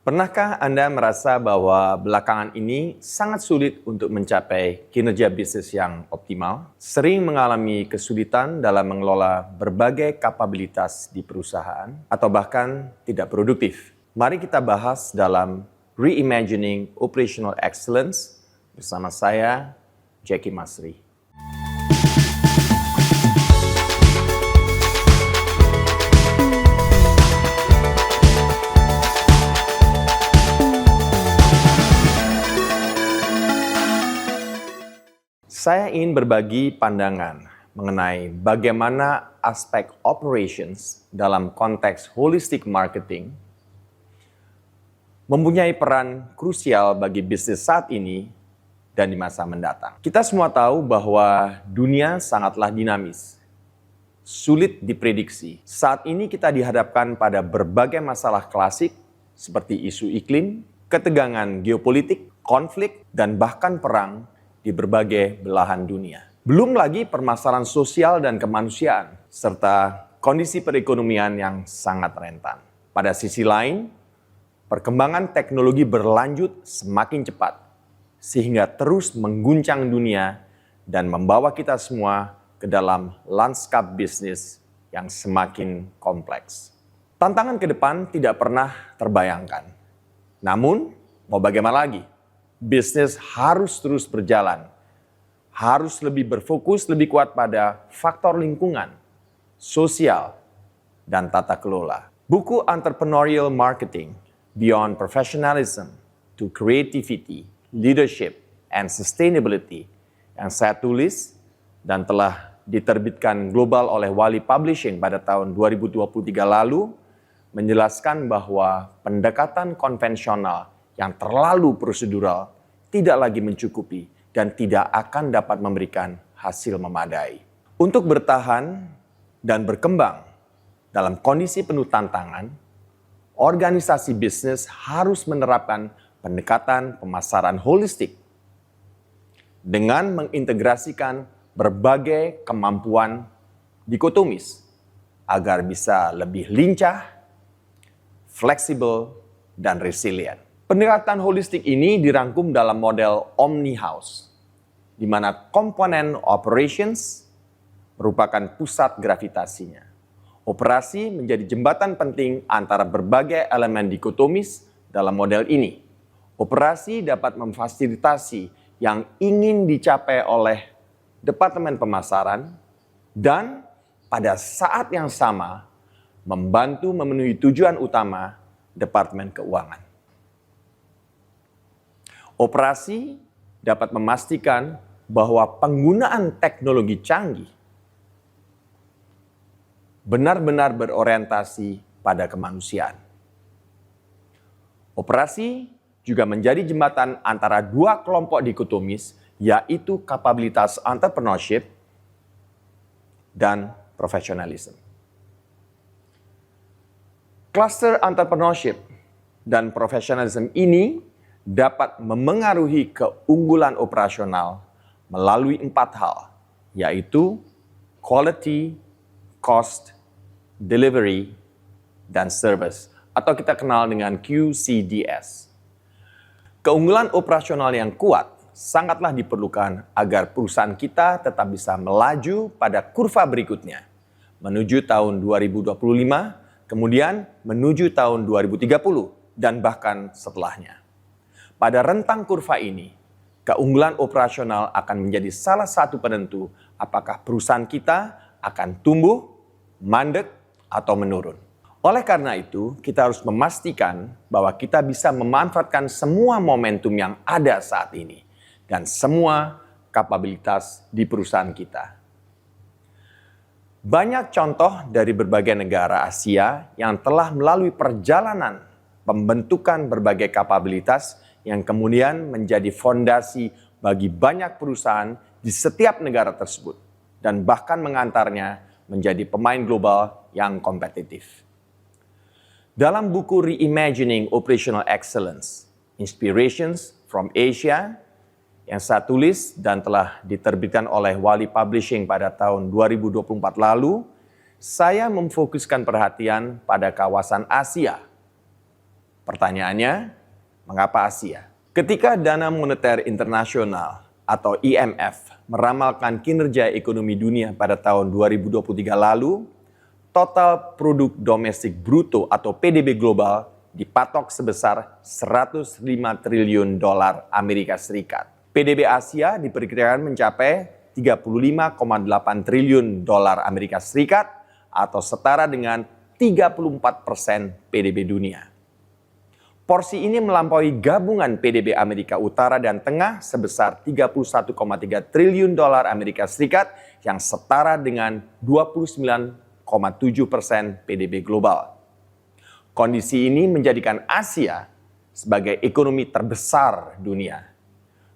Pernahkah Anda merasa bahwa belakangan ini sangat sulit untuk mencapai kinerja bisnis yang optimal? Sering mengalami kesulitan dalam mengelola berbagai kapabilitas di perusahaan atau bahkan tidak produktif? Mari kita bahas dalam Reimagining Operational Excellence bersama saya, Jacky Masri. Saya ingin berbagi pandangan mengenai bagaimana aspek operations dalam konteks holistic marketing mempunyai peran krusial bagi bisnis saat ini dan di masa mendatang. Kita semua tahu bahwa dunia sangatlah dinamis, sulit diprediksi. Saat ini kita dihadapkan pada berbagai masalah klasik seperti isu iklim, ketegangan geopolitik, konflik, dan bahkan perang di berbagai belahan dunia. Belum lagi permasalahan sosial dan kemanusiaan, serta kondisi perekonomian yang sangat rentan. Pada sisi lain, perkembangan teknologi berlanjut semakin cepat, sehingga terus mengguncang dunia dan membawa kita semua ke dalam lanskap bisnis yang semakin kompleks. Tantangan ke depan tidak pernah terbayangkan. Namun, mau bagaimana lagi? Bisnis harus terus berjalan, harus lebih berfokus lebih kuat pada faktor lingkungan, sosial, dan tata kelola. Buku Entrepreneurial Marketing, Beyond Professionalism to Creativity, Leadership, and Sustainability yang saya tulis dan telah diterbitkan global oleh Wiley Publishing pada tahun 2023 lalu menjelaskan bahwa pendekatan konvensional yang terlalu prosedural tidak lagi mencukupi dan tidak akan dapat memberikan hasil memadai. Untuk bertahan dan berkembang dalam kondisi penuh tantangan, organisasi bisnis harus menerapkan pendekatan pemasaran holistik dengan mengintegrasikan berbagai kemampuan dikotomis agar bisa lebih lincah, fleksibel, dan resilient. Pendekatan holistik ini dirangkum dalam model Omni House, di mana komponen operations merupakan pusat gravitasinya. Operasi menjadi jembatan penting antara berbagai elemen dikotomis dalam model ini. Operasi dapat memfasilitasi yang ingin dicapai oleh Departemen Pemasaran dan pada saat yang sama membantu memenuhi tujuan utama Departemen Keuangan. Operasi dapat memastikan bahwa penggunaan teknologi canggih benar-benar berorientasi pada kemanusiaan. Operasi juga menjadi jembatan antara dua kelompok dikotomis, yaitu kapabilitas entrepreneurship dan professionalism. Cluster entrepreneurship dan professionalism ini dapat memengaruhi keunggulan operasional melalui 4 hal, yaitu quality, cost, delivery, dan service, atau kita kenal dengan QCDS. Keunggulan operasional yang kuat sangatlah diperlukan agar perusahaan kita tetap bisa melaju pada kurva berikutnya, menuju tahun 2025, kemudian menuju tahun 2030, dan bahkan setelahnya. Pada rentang kurva ini, keunggulan operasional akan menjadi salah satu penentu apakah perusahaan kita akan tumbuh, mandek, atau menurun. Oleh karena itu, kita harus memastikan bahwa kita bisa memanfaatkan semua momentum yang ada saat ini dan semua kapabilitas di perusahaan kita. Banyak contoh dari berbagai negara Asia yang telah melalui perjalanan pembentukan berbagai kapabilitas yang kemudian menjadi fondasi bagi banyak perusahaan di setiap negara tersebut dan bahkan mengantarnya menjadi pemain global yang kompetitif. Dalam buku Reimagining Operational Excellence, Inspirations from Asia yang saya tulis dan telah diterbitkan oleh Wiley Publishing pada tahun 2024 lalu, saya memfokuskan perhatian pada kawasan Asia Pertanyaannya, mengapa Asia? Ketika Dana Moneter Internasional atau IMF meramalkan kinerja ekonomi dunia pada tahun 2023 lalu, total produk domestik bruto atau PDB global dipatok sebesar 105 triliun dolar Amerika Serikat. PDB Asia diperkirakan mencapai 35,8 triliun dolar Amerika Serikat atau setara dengan 34% PDB dunia. Porsi ini melampaui gabungan PDB Amerika Utara dan Tengah sebesar 31,3 triliun dolar Amerika Serikat yang setara dengan 29,7% PDB global. Kondisi ini menjadikan Asia sebagai ekonomi terbesar dunia.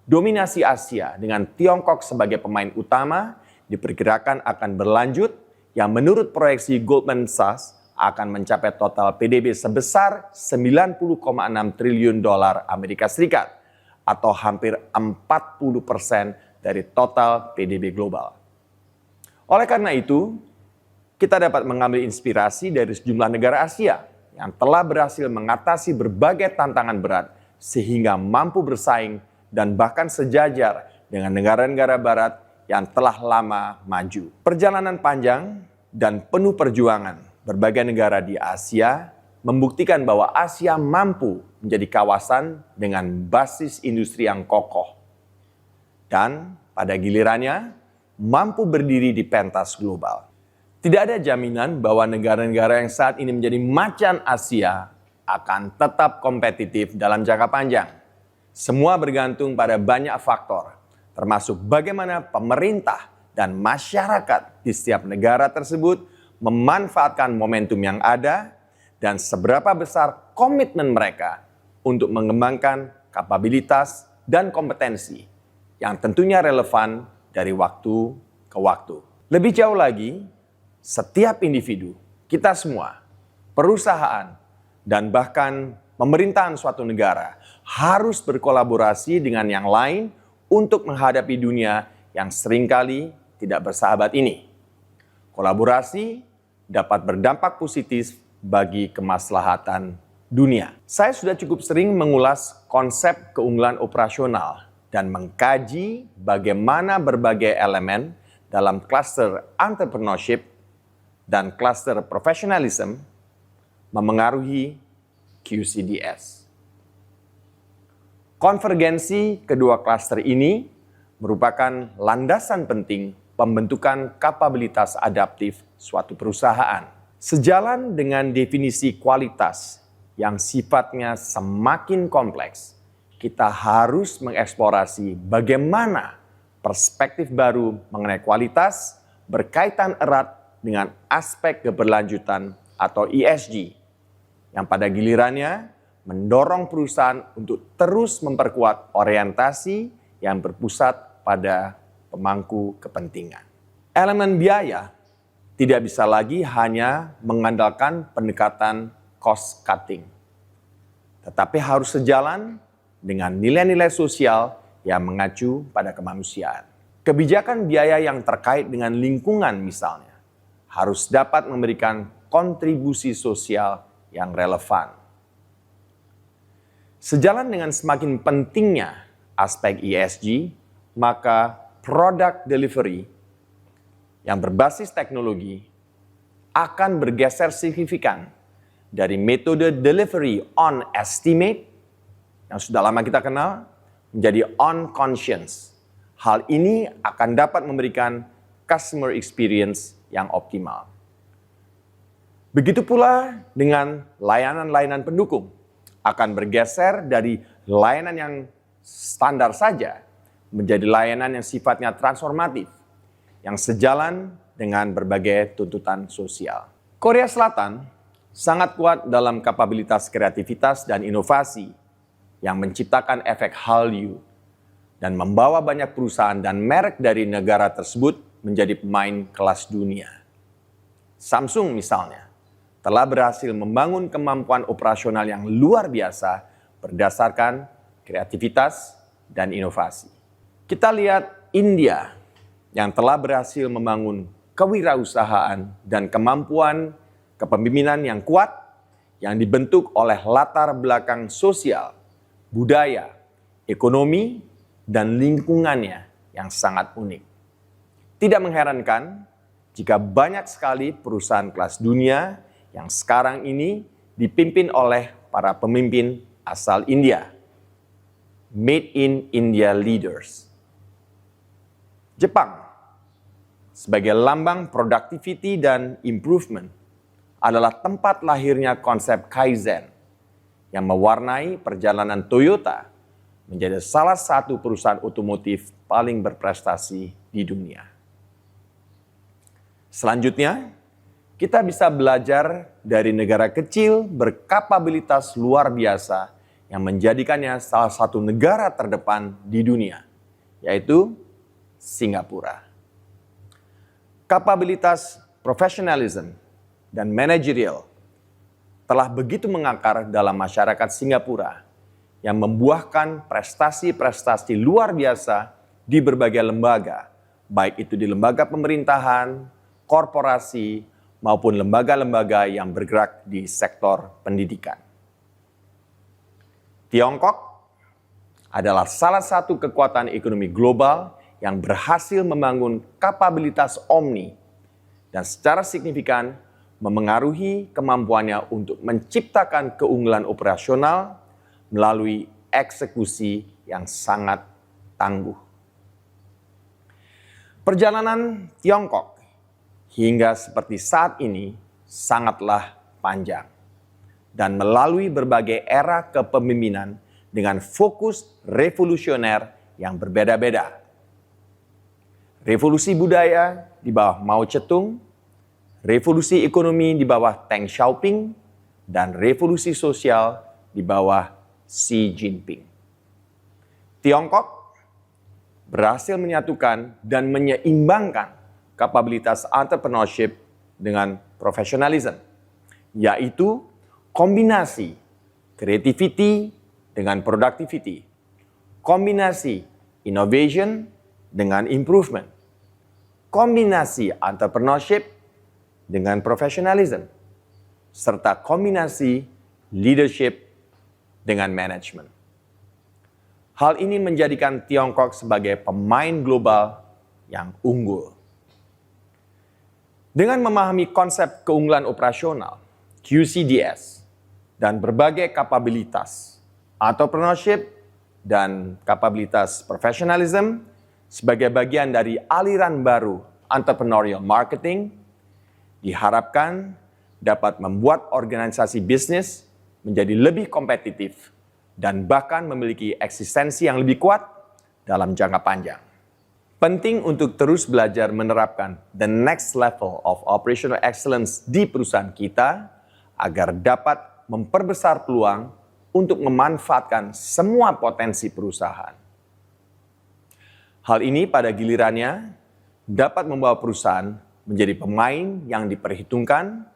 Dominasi Asia dengan Tiongkok sebagai pemain utama diperkirakan akan berlanjut yang menurut proyeksi Goldman Sachs akan mencapai total PDB sebesar 90,6 triliun dolar Amerika Serikat atau hampir 40% dari total PDB global. Oleh karena itu, kita dapat mengambil inspirasi dari sejumlah negara Asia yang telah berhasil mengatasi berbagai tantangan berat sehingga mampu bersaing dan bahkan sejajar dengan negara-negara barat yang telah lama maju. Perjalanan panjang dan penuh perjuangan berbagai negara di Asia membuktikan bahwa Asia mampu menjadi kawasan dengan basis industri yang kokoh dan pada gilirannya mampu berdiri di pentas global. Tidak ada jaminan bahwa negara-negara yang saat ini menjadi macan Asia akan tetap kompetitif dalam jangka panjang. Semua bergantung pada banyak faktor, termasuk bagaimana pemerintah dan masyarakat di setiap negara tersebut memanfaatkan momentum yang ada dan seberapa besar komitmen mereka untuk mengembangkan kapabilitas dan kompetensi yang tentunya relevan dari waktu ke waktu. Lebih jauh lagi, setiap individu, kita semua, perusahaan, dan bahkan pemerintahan suatu negara harus berkolaborasi dengan yang lain untuk menghadapi dunia yang seringkali tidak bersahabat ini. Kolaborasi dapat berdampak positif bagi kemaslahatan dunia. Saya sudah cukup sering mengulas konsep keunggulan operasional dan mengkaji bagaimana berbagai elemen dalam cluster entrepreneurship dan cluster professionalism memengaruhi QCDS. Konvergensi kedua cluster ini merupakan landasan penting pembentukan kapabilitas adaptif suatu perusahaan. Sejalan dengan definisi kualitas yang sifatnya semakin kompleks, kita harus mengeksplorasi bagaimana perspektif baru mengenai kualitas berkaitan erat dengan aspek keberlanjutan atau ESG, yang pada gilirannya mendorong perusahaan untuk terus memperkuat orientasi yang berpusat pada pemangku kepentingan. Elemen biaya tidak bisa lagi hanya mengandalkan pendekatan cost cutting, tetapi harus sejalan dengan nilai-nilai sosial yang mengacu pada kemanusiaan. Kebijakan biaya yang terkait dengan lingkungan misalnya harus dapat memberikan kontribusi sosial yang relevan. Sejalan dengan semakin pentingnya aspek ESG, maka product delivery yang berbasis teknologi akan bergeser signifikan dari metode delivery on estimate yang sudah lama kita kenal menjadi on conscience. Hal ini akan dapat memberikan customer experience yang optimal. Begitu pula dengan layanan-layanan pendukung akan bergeser dari layanan yang standar saja menjadi layanan yang sifatnya transformatif, yang sejalan dengan berbagai tuntutan sosial. Korea Selatan sangat kuat dalam kapabilitas kreativitas dan inovasi yang menciptakan efek Hallyu dan membawa banyak perusahaan dan merek dari negara tersebut menjadi pemain kelas dunia. Samsung misalnya telah berhasil membangun kemampuan operasional yang luar biasa berdasarkan kreativitas dan inovasi. Kita lihat India yang telah berhasil membangun kewirausahaan dan kemampuan kepemimpinan yang kuat yang dibentuk oleh latar belakang sosial, budaya, ekonomi, dan lingkungannya yang sangat unik. Tidak mengherankan jika banyak sekali perusahaan kelas dunia yang sekarang ini dipimpin oleh para pemimpin asal India. Made in India leaders. Jepang, sebagai lambang productivity dan improvement, adalah tempat lahirnya konsep Kaizen yang mewarnai perjalanan Toyota menjadi salah satu perusahaan otomotif paling berprestasi di dunia. Selanjutnya, kita bisa belajar dari negara kecil berkapabilitas luar biasa yang menjadikannya salah satu negara terdepan di dunia, yaitu Singapura. Kapabilitas profesionalisme dan manajerial telah begitu mengakar dalam masyarakat Singapura yang membuahkan prestasi-prestasi luar biasa di berbagai lembaga, baik itu di lembaga pemerintahan, korporasi, maupun lembaga-lembaga yang bergerak di sektor pendidikan. Tiongkok adalah salah satu kekuatan ekonomi global yang berhasil membangun kapabilitas omni dan secara signifikan memengaruhi kemampuannya untuk menciptakan keunggulan operasional melalui eksekusi yang sangat tangguh. Perjalanan Tiongkok hingga seperti saat ini sangatlah panjang dan melalui berbagai era kepemimpinan dengan fokus revolusioner yang berbeda-beda. Revolusi budaya di bawah Mao Zedong, revolusi ekonomi di bawah Deng Xiaoping, dan revolusi sosial di bawah Xi Jinping. Tiongkok berhasil menyatukan dan menyeimbangkan kapabilitas entrepreneurship dengan profesionalisme, yaitu kombinasi creativity dengan productivity, kombinasi innovation dengan improvement, kombinasi entrepreneurship dengan profesionalisme, serta kombinasi leadership dengan manajemen. Hal ini menjadikan Tiongkok sebagai pemain global yang unggul. Dengan memahami konsep keunggulan operasional, QCDS, dan berbagai kapabilitas, entrepreneurship, dan kapabilitas profesionalism sebagai bagian dari aliran baru entrepreneurial marketing, diharapkan dapat membuat organisasi bisnis menjadi lebih kompetitif dan bahkan memiliki eksistensi yang lebih kuat dalam jangka panjang. Penting untuk terus belajar menerapkan the next level of operational excellence di perusahaan kita agar dapat memperbesar peluang untuk memanfaatkan semua potensi perusahaan. Hal ini pada gilirannya dapat membawa perusahaan menjadi pemain yang diperhitungkan,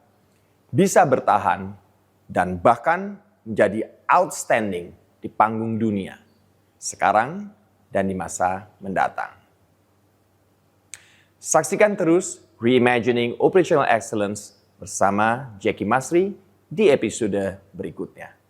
bisa bertahan, dan bahkan menjadi outstanding di panggung dunia, sekarang dan di masa mendatang. Saksikan terus Reimagining Operational Excellence bersama Jacky Masri di episode berikutnya.